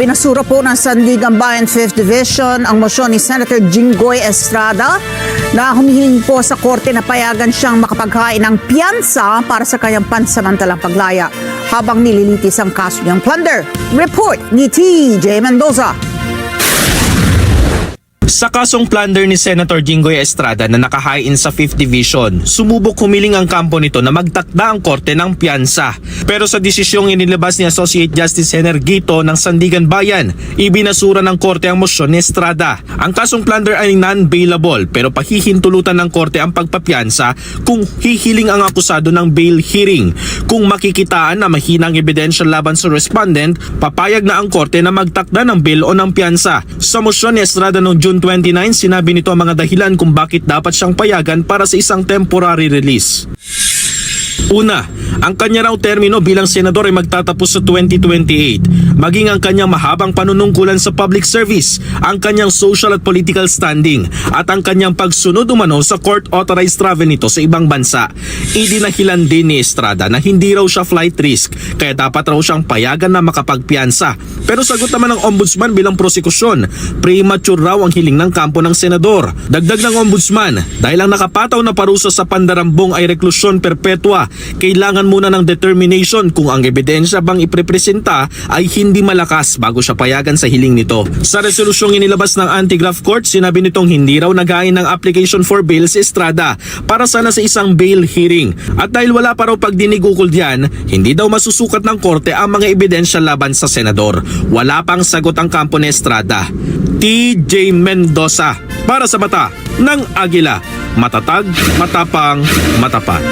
Binasura po ng Sandigan Bayan 5th Division ang mosyon ni Senator Jinggoy Estrada na humihiling po sa korte na payagan siyang makapaghain ng piyansa para sa kanyang pansamantalang paglaya habang nililitis ang kaso niyang plunder. Report ni TJ Mendoza. Sa kasong plunder ni Senator Jinggoy Estrada na nakahain sa 5th Division, sumubok humiling ang kampo nito na magtakda ang korte ng piyansa. Pero sa desisyong inilabas ni Associate Justice Henner Gito ng Sandigan Bayan, ibinasura ng korte ang mosyon ni Estrada. Ang kasong plunder ay non-bailable pero pahihintulutan ng korte ang pagpapiyansa kung hihiling ang akusado ng bail hearing. Kung makikitaan na mahinang ebidensya laban sa respondent, papayag na ang korte na magtakda ng bail o ng piyansa. Sa mosyon ni Estrada noong June 29, sinabi nito ang mga dahilan kung bakit dapat siyang payagan para sa isang temporary release. Una, ang kanya raw termino bilang senador ay magtatapos sa 2028, maging ang kanyang mahabang panunungkulan sa public service, ang kanyang social at political standing, at ang kanyang pagsunod umano sa court-authorized travel nito sa ibang bansa. Idinahilan din ni Estrada na hindi raw siya flight risk, kaya dapat raw siyang payagan na makapagpiyansa. Pero sagot naman ng ombudsman bilang prosekusyon, premature raw ang hiling ng kampo ng senador. Dagdag ng ombudsman, dahil ang nakapataw na parusa sa pandarambong ay reklusyon perpetua, kailangan muna ng determination kung ang ebidensya bang iprepresenta ay hindi malakas bago siya payagan sa hiling nito. Sa resolusyong inilabas ng Anti-Graft Court, sinabi nitong hindi raw naghain ng application for bail si Estrada para sana sa isang bail hearing. At dahil wala pa raw pagdinig ukol diyan, hindi daw masusukat ng korte ang mga ebidensya laban sa senador. Wala pang sagot ang kampo ni Estrada. TJ Mendoza para sa Mata ng Agila. Matatag, matapang, matapat.